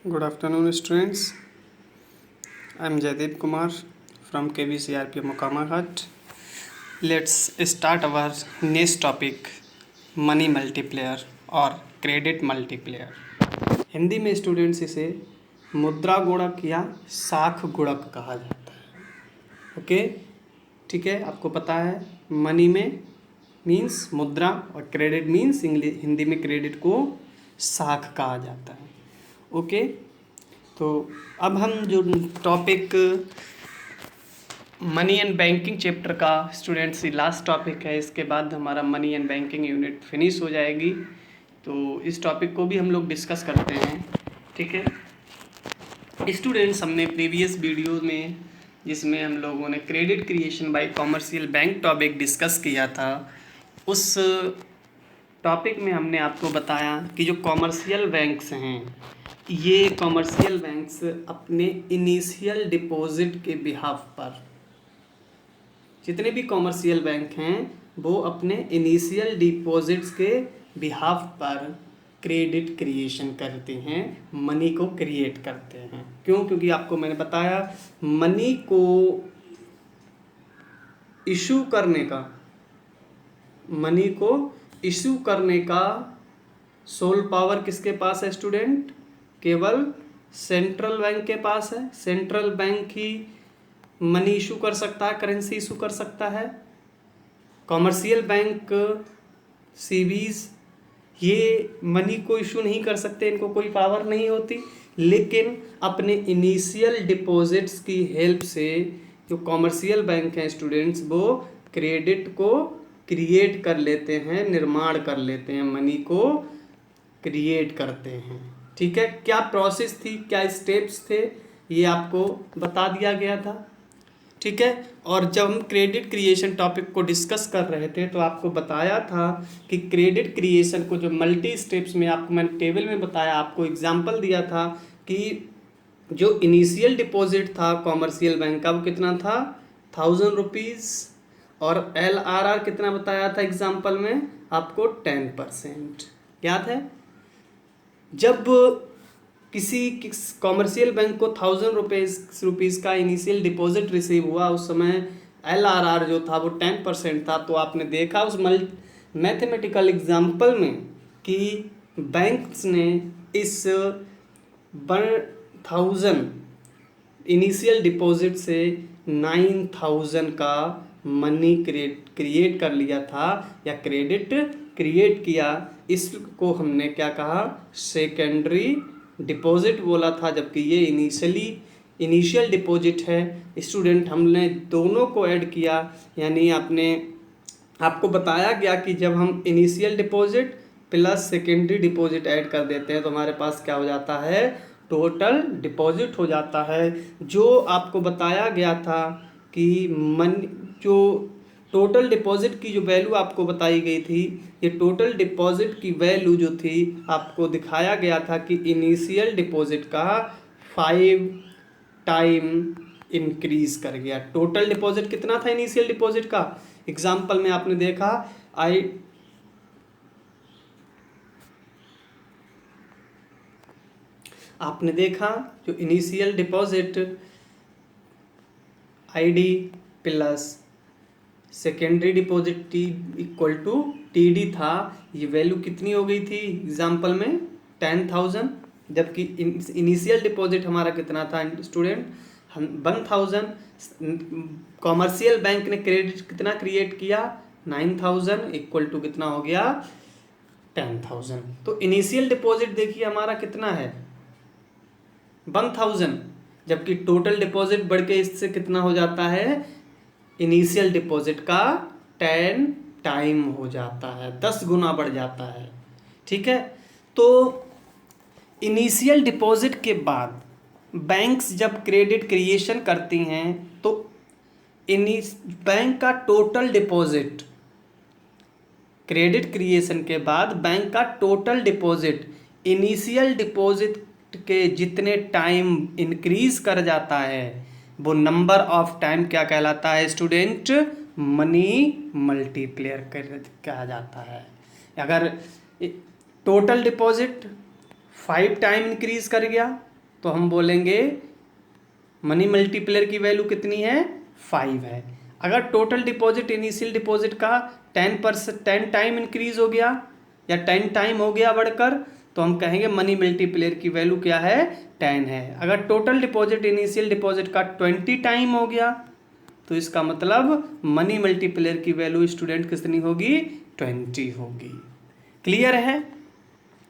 Good afternoon, students. I am Jaideep Kumar from KVCRP Mokamahat. Let's start our next topic, money multiplier और credit multiplayer. Hindi में students इसे मुद्रा गुणक या साख गुणक कहा जाता है। ओके, ठीक है, आपको पता है मनी में मीन्स मुद्रा और क्रेडिट मीन्स हिंदी में क्रेडिट को साख कहा जाता है। ओके, तो अब हम जो topic money and banking chapter का स्टूडेंट्स लास्ट टॉपिक है, इसके बाद हमारा money and banking unit finish हो जाएगी। तो इस टॉपिक को भी हम लोग डिस्कस करते हैं। ठीक है स्टूडेंट्स, हमने प्रीवियस वीडियो में जिसमें हम लोगों ने credit creation bye commercial bank topic discuss किया था, उस टॉपिक में हमने आपको बताया कि जो कॉमर्शियल बैंक्स हैं, ये कॉमर्शियल बैंक्स अपने इनिशियल डिपॉजिट के बिहाफ पर, जितने भी कॉमर्शियल बैंक हैं वो अपने इनिशियल डिपॉजिट्स के बिहाफ पर क्रेडिट क्रिएशन करते हैं, मनी को क्रिएट करते हैं। क्यों? क्योंकि आपको मैंने बताया मनी को इशू करने का सोल पावर किसके पास है स्टूडेंट? केवल सेंट्रल बैंक के पास है। सेंट्रल बैंक ही मनी इशू कर सकता है, करेंसी इशू कर सकता है। कॉमर्शियल बैंक, सीबीज, ये मनी को इशू नहीं कर सकते, इनको कोई पावर नहीं होती। लेकिन अपने इनिशियल डिपॉजिट्स की हेल्प से जो कॉमर्शियल बैंक हैं स्टूडेंट्स, वो क्रेडिट को क्रिएट कर लेते हैं, निर्माण कर लेते हैं, मनी को क्रिएट करते हैं। ठीक है, क्या प्रोसेस थी, क्या स्टेप्स थे, ये आपको बता दिया गया था। ठीक है, और जब हम क्रेडिट क्रिएशन टॉपिक को डिस्कस कर रहे थे तो आपको बताया था कि क्रेडिट क्रिएशन को जो मल्टी स्टेप्स में आपको मैंने टेबल में बताया, आपको एग्जांपल दिया था कि जो इनिशियल डिपॉजिट था कॉमर्शियल बैंक का वो कितना था? 1000 रुपीज़, और LRR कितना बताया था एग्जाम्पल में आपको? 10%। याद है? जब किसी कॉमर्शियल बैंक को 1000 रुपीज़ का इनिशियल डिपॉजिट रिसीव हुआ, उस समय LRR जो था वो 10% था। तो आपने देखा उस मैथमेटिकल एग्जाम्पल में कि बैंक्स ने इस 1000 इनिशियल डिपॉजिट से 9000 का मनी क्रिएट कर लिया था या क्रेडिट क्रिएट किया। इसको हमने क्या कहा? सेकेंडरी डिपॉजिट बोला था, जबकि ये इनिशियल डिपॉजिट है। स्टूडेंट, हमने दोनों को ऐड किया, यानी आपको बताया गया कि जब हम initial deposit plus secondary deposit add कर देते हैं तो हमारे पास क्या हो जाता है? टोटल डिपॉजिट हो जाता है। जो आपको बताया गया था कि जो टोटल डिपॉजिट की जो वैल्यू आपको बताई गई थी, ये टोटल डिपॉजिट की वैल्यू जो थी आपको दिखाया गया था कि इनिशियल डिपॉजिट का 5 टाइम इंक्रीज कर गया। टोटल डिपॉजिट कितना था इनिशियल डिपॉजिट का? एग्जाम्पल में आपने देखा जो initial deposit ID plus secondary deposit T equal to TD था। ये वैल्यू कितनी हो गई थी एग्जाम्पल में? 10,000, जबकि इनिशियल डिपॉजिट हमारा कितना था स्टूडेंट? 1000। कॉमर्शियल बैंक ने क्रेडिट कितना क्रिएट किया? 9000 इक्वल टू कितना हो गया? 10,000। तो इनिशियल डिपॉजिट देखिए हमारा कितना है? 1000, जबकि टोटल डिपॉजिट बढ़ के इससे कितना हो जाता है? इनिशियल डिपॉजिट का 10 टाइम हो जाता है, 10 गुना बढ़ जाता है। ठीक है, तो इनिशियल डिपॉजिट के बाद बैंक्स जब क्रेडिट क्रिएशन करती हैं तो बैंक का टोटल डिपॉजिट, क्रेडिट क्रिएशन के बाद बैंक का टोटल डिपॉजिट इनिशियल डिपॉजिट के जितने टाइम इंक्रीज कर जाता है वो नंबर ऑफ टाइम क्या कहलाता है स्टूडेंट? मनी मल्टीप्लेयर कहा जाता है। अगर टोटल डिपॉजिट 5 टाइम इंक्रीज कर गया तो हम बोलेंगे मनी मल्टीप्लेयर की वैल्यू कितनी है, 5 है। अगर टोटल डिपॉजिट इनिशियल डिपॉजिट का 10 टाइम इंक्रीज हो गया या 10 टाइम हो गया बढ़कर, तो हम कहेंगे मनी मल्टीप्लेयर की वैल्यू क्या है, 10 है। अगर टोटल डिपॉजिट इनिशियल डिपॉजिट का 20 टाइम हो गया तो इसका मतलब मनी मल्टीप्लेयर की वैल्यू स्टूडेंट कितनी होगी, 20 होगी। क्लियर है।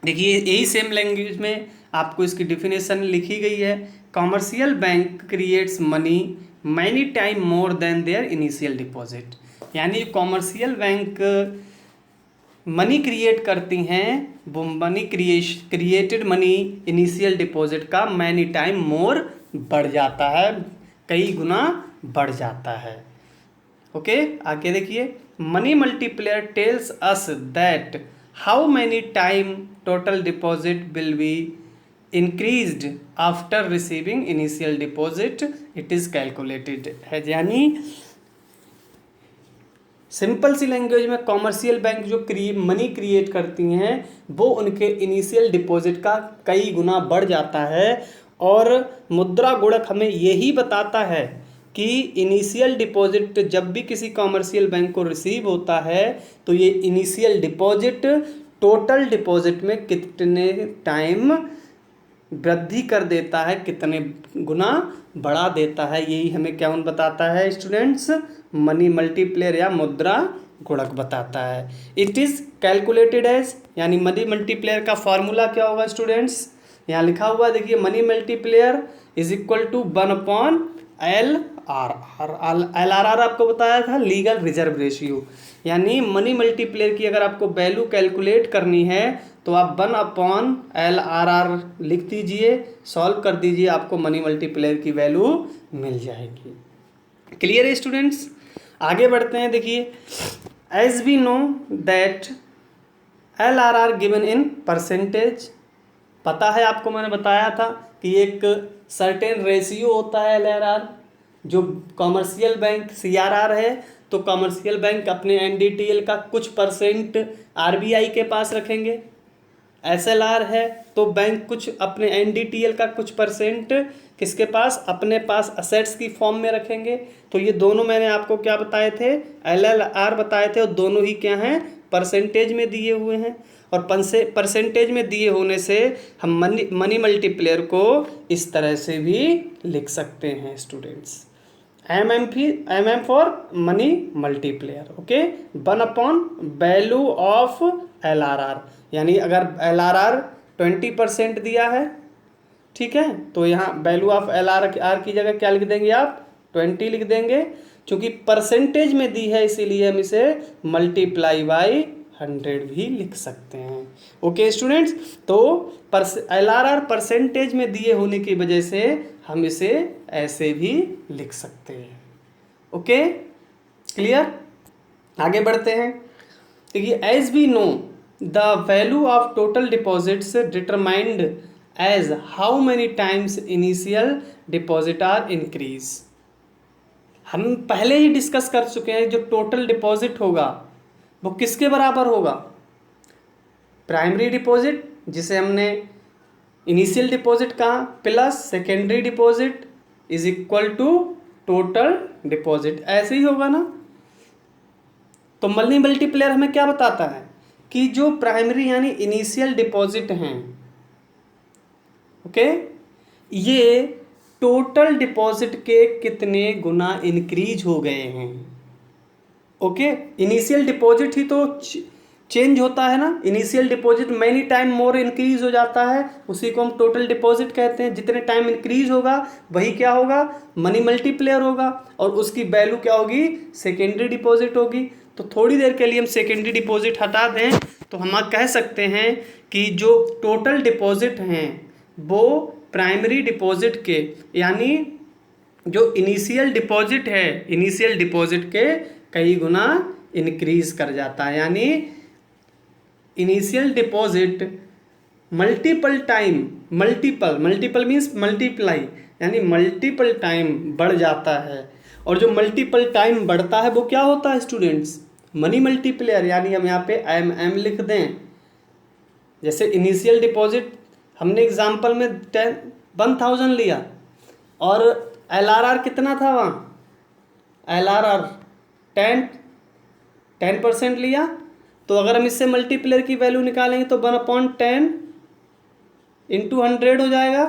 देखिए यही सेम लैंग्वेज में आपको इसकी डिफिनेशन लिखी गई है। Commercial bank creates money many time more than their initial deposit, यानी कॉमर्शियल बैंक मनी क्रिएट करती हैं, वो money created money initial deposit का मैनी टाइम मोर बढ़ जाता है, कई गुना बढ़ जाता है। ओके, आगे देखिए, money multiplayer tells us that how many time total deposit will be increased after receiving initial deposit it is calculated है। यानी सिंपल सी लैंग्वेज में कॉमर्शियल बैंक जो मनी क्रिएट करती हैं वो उनके इनिशियल डिपॉजिट का कई गुना बढ़ जाता है। और मुद्रा गुणक हमें यही बताता है कि इनिशियल डिपॉजिट जब भी किसी कॉमर्शियल बैंक को रिसीव होता है तो ये इनिशियल डिपॉजिट टोटल डिपॉजिट में कितने टाइम वृद्धि कर देता है, कितने गुना बढ़ा देता है, यही हमें क्या बताता है स्टूडेंट्स, मनी मल्टीप्लेयर या मुद्रा गुणक बताता है। इट इज़ कैलकुलेटेड एज, यानी मनी मल्टीप्लेयर का फॉर्मूला क्या होगा स्टूडेंट्स, यहाँ लिखा हुआ देखिए, money multiplier is equal to 1/LRR। LRR आपको बताया था लीगल रिजर्व रेशियो, यानी मनी मल्टीप्लेयर की अगर आपको वैल्यू कैलकुलेट करनी है तो आप 1/LRR लिख दीजिए, सॉल्व कर दीजिए, आपको मनी मल्टीप्लेयर की वैल्यू मिल जाएगी। क्लियर है स्टूडेंट्स। आगे बढ़ते हैं। देखिए, as we know that LRR given in percentage, पता है आपको, मैंने बताया था कि एक सर्टेन रेशियो होता है LRR, जो कॉमर्शियल बैंक CRR है तो कॉमर्शियल बैंक अपने NDTL का कुछ परसेंट RBI के पास रखेंगे, SLR है तो बैंक कुछ अपने NDTL का कुछ परसेंट किसके पास, अपने पास असेट्स की फॉर्म में रखेंगे। तो ये दोनों मैंने आपको क्या बताए थे, LLR बताए थे, और दोनों ही क्या हैं, परसेंटेज में दिए हुए हैं। और परसेंटेज में दिए होने से हम मनी मल्टीप्लेयर को इस तरह से भी लिख सकते हैं students, MM for money multiplier. Okay, 1/वैल्यू ऑफ LRR, यानी अगर LRR 20% दिया है, ठीक है, तो यहाँ वैल्यू ऑफ LRR की जगह क्या लिख देंगे आप, 20 लिख देंगे। चूंकि परसेंटेज में दी है इसीलिए हम इसे मल्टीप्लाई बाई 100 भी लिख सकते हैं। ओके स्टूडेंट्स, तो LRR परसेंटेज में दिए होने की वजह से हम इसे ऐसे भी लिख सकते हैं। Okay, clear. आगे बढ़ते हैं। देखिए, as we know the value of total deposits determined as how many times initial deposit are increase. हम पहले ही डिस्कस कर चुके हैं, जो टोटल डिपॉजिट होगा वो किसके बराबर होगा, प्राइमरी डिपॉजिट जिसे हमने इनिशियल डिपॉजिट कहा plus secondary deposit is equal to total deposit, ऐसे ही होगा ना। तो मनी मल्टीप्लेयर हमें क्या बताता है कि जो प्राइमरी यानी इनिशियल डिपॉजिट हैं, ओके, ये टोटल डिपॉजिट के कितने गुना इंक्रीज हो गए हैं। ओके, इनिशियल डिपॉजिट ही तो चेंज होता है ना, initial deposit many time more increase हो जाता है, उसी को हम टोटल डिपॉजिट कहते हैं। जितने टाइम इंक्रीज होगा वही क्या होगा, मनी मल्टीप्लेयर होगा, और उसकी वैल्यू क्या होगी, सेकेंडरी डिपॉजिट होगी। तो थोड़ी देर के लिए हम सेकेंडरी डिपॉजिट हटा दें तो हम कह सकते हैं कि जो टोटल डिपॉजिट हैं वो प्राइमरी डिपॉजिट के, यानी जो इनिशियल डिपॉजिट है, इनिशियल डिपॉजिट के कई गुना इंक्रीज कर जाता है। यानी initial deposit multiple time, multiple means multiply, यानी मल्टीपल टाइम बढ़ जाता है। और जो मल्टीपल टाइम बढ़ता है वो क्या होता है स्टूडेंट्स, मनी मल्टीप्लेयर, यानी हम यहाँ पे MM लिख दें। जैसे इनिशियल डिपॉजिट हमने एग्जाम्पल में 1000 लिया, और LRR कितना था वहाँ, LRR 10% लिया, तो अगर हम इससे मल्टीप्लेयर की वैल्यू निकालेंगे तो 1/10 इंटू 100 हो जाएगा,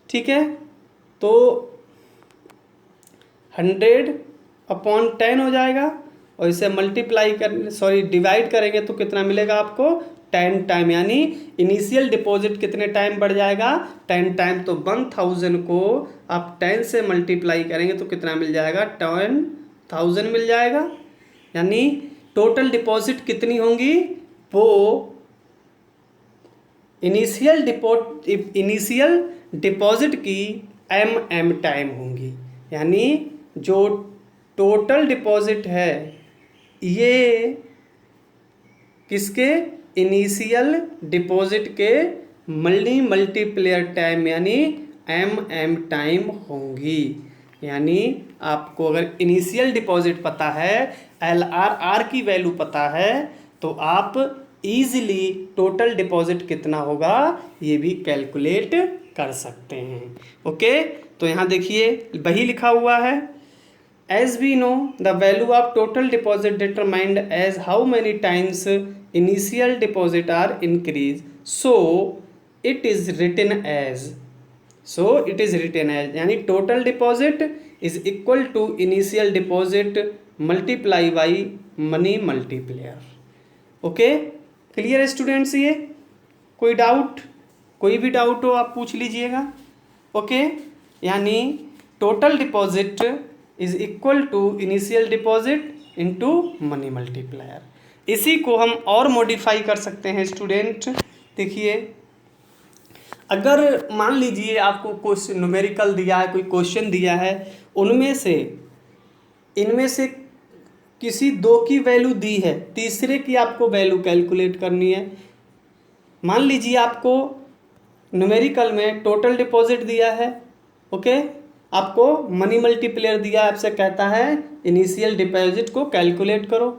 ठीक है। तो 100/10 हो जाएगा, और इसे मल्टीप्लाई डिवाइड करेंगे तो कितना मिलेगा आपको, 10 टाइम, यानी इनिशियल डिपॉजिट कितने टाइम बढ़ जाएगा, 10 टाइम। तो 1000 को आप 10 से मल्टीप्लाई करेंगे तो कितना मिल जाएगा, 10,000 मिल जाएगा। यानी टोटल डिपॉजिट कितनी होंगी, वो इनिशियल डिपॉजिट की MM टाइम होंगी। यानी जो टोटल डिपॉजिट है ये किसके, इनिशियल डिपॉजिट के मल्टीप्लेयर टाइम यानी MM टाइम होंगी। यानी आपको अगर इनिशियल डिपॉजिट पता है, LRR की वैल्यू पता है, तो आप इजीली टोटल डिपॉजिट कितना होगा ये भी कैलकुलेट कर सकते हैं। ओके, तो यहाँ देखिए वही लिखा हुआ है, as we know the value of total deposit determined as how many times initial deposit are increased, so it is written as यानी total deposit is equal to initial deposit multiply by money multiplier। Okay, clear है students? ये कोई doubt, कोई भी doubt हो आप पूछ लीजिएगा। ओके, यानी total deposit is equal to initial deposit into money multiplier. इसी को हम और मॉडिफाई कर सकते हैं स्टूडेंट। देखिए, अगर मान लीजिए आपको क्वेश्चन न्यूमेरिकल दिया है, कोई क्वेश्चन दिया है, इनमें से किसी दो की वैल्यू दी है, तीसरे की आपको वैल्यू कैलकुलेट करनी है। मान लीजिए आपको न्यूमेरिकल में टोटल डिपॉजिट दिया है, ओके, आपको मनी मल्टीप्लेयर दिया है, आपसे कहता है इनिशियल डिपॉजिट को कैलकुलेट करो,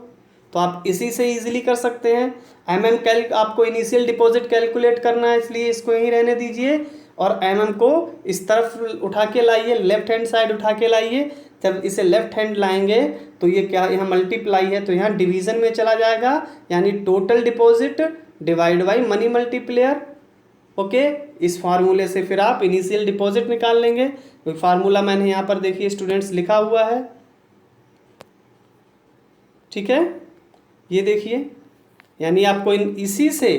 तो आप इसी से इजीली कर सकते हैं। आपको इनिशियल डिपॉजिट कैलकुलेट करना है, इसलिए इसको यहीं रहने दीजिए, और को इस तरफ उठा के लाइए, लेफ्ट हैंड साइड उठा के लाइए। जब इसे लेफ्ट हैंड लाएंगे तो ये क्या, यहाँ मल्टीप्लाई है तो यहाँ डिवीज़न में चला जाएगा, यानी total deposit divide by money multiplier. Okay, इस फार्मूले से फिर आप इनिशियल डिपॉजिट निकाल लेंगे। तो फार्मूला मैंने यहाँ पर देखिए स्टूडेंट्स लिखा हुआ है, ठीक है, ये देखिए, यानी आपको इसी से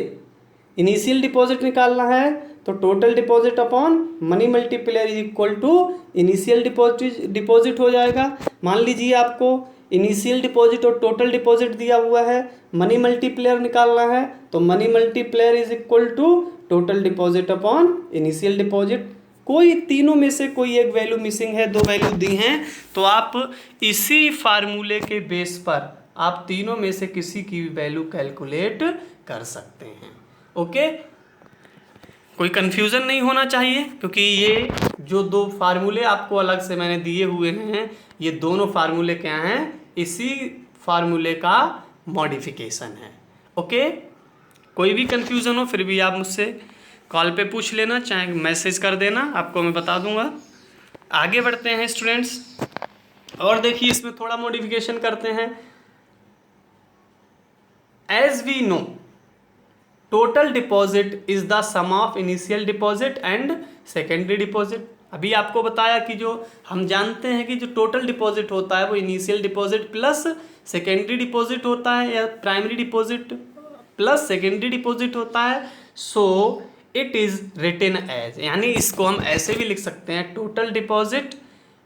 इनिशियल डिपॉजिट निकालना है, तो total deposit upon money multiplier is equal to initial deposit हो जाएगा। मान लीजिए आपको इनिशियल डिपॉजिट और टोटल डिपॉजिट दिया हुआ है, मनी मल्टीप्लेयर निकालना है, तो money multiplier is equal to total deposit upon initial deposit. कोई तीनों में से कोई एक वैल्यू मिसिंग है, दो वैल्यू दी हैं, तो आप इसी फार्मूले के बेस पर आप तीनों में से किसी की भी वैल्यू कैलकुलेट कर सकते हैं। ओके, कोई कंफ्यूजन नहीं होना चाहिए, क्योंकि ये जो दो फार्मूले आपको अलग से मैंने दिए हुए हैं, ये दोनों फार्मूले क्या हैं, इसी फार्मूले का मॉडिफिकेशन है। ओके, कोई भी कंफ्यूजन हो फिर भी आप मुझसे कॉल पे पूछ लेना, चाहे मैसेज कर देना, आपको मैं बता दूंगा। आगे बढ़ते हैं स्टूडेंट्स, और देखिए इसमें थोड़ा मॉडिफिकेशन करते हैं। As we know total deposit is the sum of initial deposit and secondary deposit. अभी आपको बताया कि जो हम जानते हैं कि जो टोटल डिपॉजिट होता है वो initial deposit plus secondary deposit होता है, या primary deposit plus secondary deposit होता है। So it is written as, यानी इसको हम ऐसे भी लिख सकते हैं, total deposit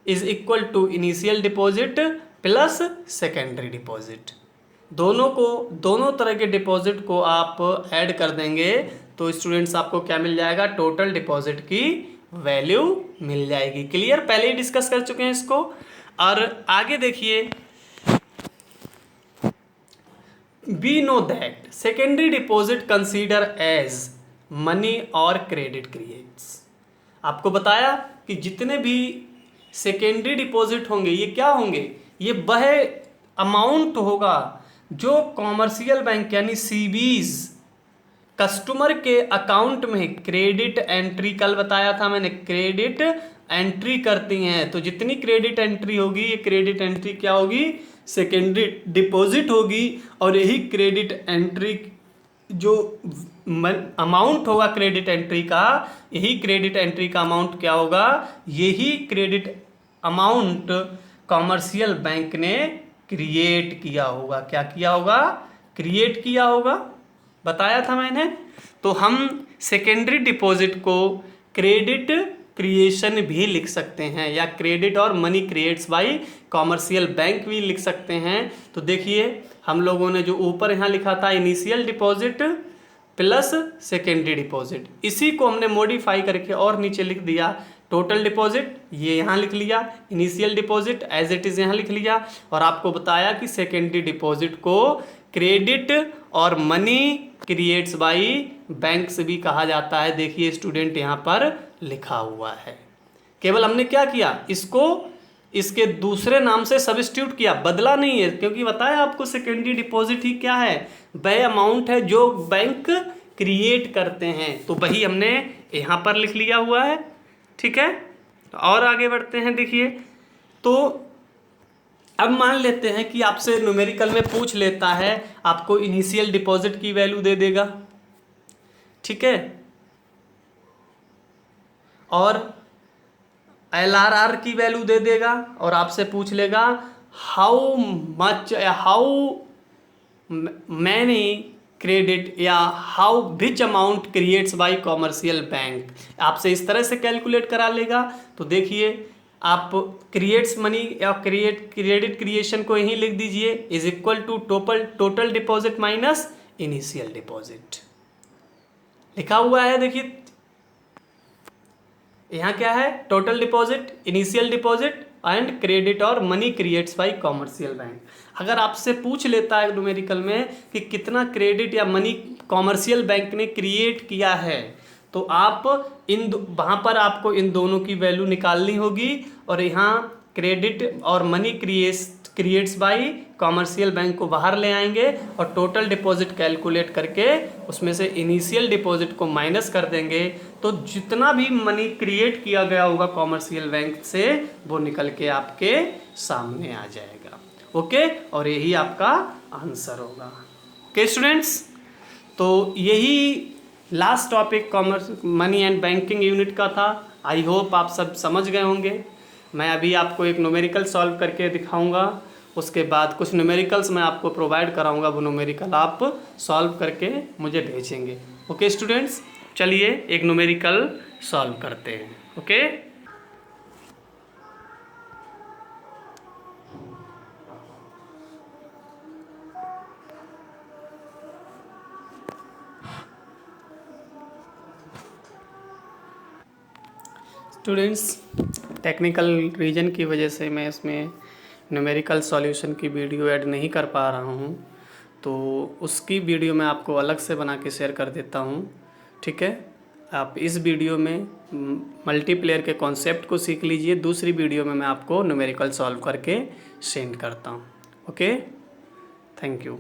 is equal to initial deposit plus secondary deposit. दोनों तरह के डिपॉजिट को आप ऐड कर देंगे तो स्टूडेंट्स आपको क्या मिल जाएगा, टोटल डिपॉजिट की वैल्यू मिल जाएगी। क्लियर, पहले ही डिस्कस कर चुके हैं इसको। और आगे देखिए, we know that secondary deposit consider as money और क्रेडिट क्रिएट्स। आपको बताया कि जितने भी सेकेंडरी डिपॉजिट होंगे ये क्या होंगे, ये वह अमाउंट होगा जो कॉमर्शियल बैंक यानी सीबीज कस्टमर के अकाउंट में क्रेडिट एंट्री, कल बताया था मैंने, क्रेडिट एंट्री करती हैं, तो जितनी क्रेडिट एंट्री होगी ये क्रेडिट एंट्री क्या होगी, सेकेंडरी डिपॉजिट होगी। और यही क्रेडिट एंट्री जो अमाउंट होगा क्रेडिट एंट्री का, यही क्रेडिट एंट्री का अमाउंट क्या होगा, यही क्रेडिट अमाउंट कॉमर्शियल बैंक ने क्रिएट किया होगा। क्या किया होगा, क्रिएट किया होगा, बताया था मैंने। तो हम सेकेंडरी डिपॉजिट को क्रेडिट क्रिएशन भी लिख सकते हैं, या क्रेडिट और money creates by commercial bank भी लिख सकते हैं। तो देखिए हम लोगों ने जो ऊपर यहाँ लिखा था initial deposit plus secondary deposit, इसी को हमने मॉडिफाई करके और नीचे लिख दिया टोटल डिपॉजिट, ये यहाँ लिख लिया, initial deposit as it is यहाँ लिख लिया, और आपको बताया कि सेकेंडरी डिपॉजिट को क्रेडिट और मनी क्रिएट्स बाय बैंक्स भी कहा जाता है। देखिए स्टूडेंट यहाँ पर लिखा हुआ है, केवल हमने क्या किया, इसको इसके दूसरे नाम से सब्स्टिट्यूट किया, बदला नहीं है, क्योंकि बताया आपको सेकेंडरी डिपॉजिट ही क्या है, वह अमाउंट है जो बैंक क्रिएट करते हैं, तो वही हमने यहाँ पर लिख लिया हुआ है। ठीक है, और आगे बढ़ते हैं। देखिए तो अब मान लेते हैं कि आपसे न्यूमेरिकल में पूछ लेता है, आपको इनिशियल डिपॉजिट की वैल्यू दे देगा, ठीक है, और LRR की वैल्यू दे देगा, और आपसे पूछ लेगा हाउ मच या हाउ मैनी क्रेडिट या how which amount creates by commercial bank, आपसे इस तरह से कैलकुलेट करा लेगा। तो देखिए आप क्रिएट्स मनी या क्रेडिट क्रिएशन को यहीं लिख दीजिए, is equal to total deposit minus initial deposit, लिखा हुआ है। देखिए यहाँ क्या है, total deposit, initial deposit and credit और money creates by commercial bank. अगर आपसे पूछ लेता है न्यूमेरिकल में कि कितना क्रेडिट या मनी कॉमर्शियल बैंक ने क्रिएट किया है, तो आप वहाँ पर आपको इन दोनों की वैल्यू निकालनी होगी, और यहाँ क्रेडिट और money creates by commercial bank को बाहर ले आएंगे और टोटल डिपॉजिट कैलकुलेट करके उसमें से इनिशियल डिपॉजिट को माइनस कर देंगे, तो जितना भी मनी क्रिएट किया गया होगा कॉमर्शियल बैंक से वो निकल के आपके सामने आ जाएगा। ओके, और यही आपका आंसर होगा। ओके स्टूडेंट्स, तो यही last topic commerce money and banking unit का था। आई होप आप सब समझ गए होंगे। मैं अभी आपको एक न्यूमेरिकल सॉल्व करके दिखाऊंगा, उसके बाद कुछ न्यूमेरिकल्स मैं आपको प्रोवाइड कराऊंगा, वो न्यूमेरिकल आप सॉल्व करके मुझे भेजेंगे। ओके स्टूडेंट्स, चलिए एक न्यूमेरिकल सॉल्व करते हैं। ओके, स्टूडेंट्स टेक्निकल रीजन की वजह से मैं इसमें न्यूमेरिकल सॉल्यूशन की वीडियो ऐड नहीं कर पा रहा हूँ, तो उसकी वीडियो मैं आपको अलग से बना के शेयर कर देता हूँ। ठीक है, आप इस वीडियो में मल्टीप्लेयर के कॉन्सेप्ट को सीख लीजिए, दूसरी वीडियो में मैं आपको न्यूमेरिकल सॉल्व करके सेंड करता हूँ। Okay, thank you.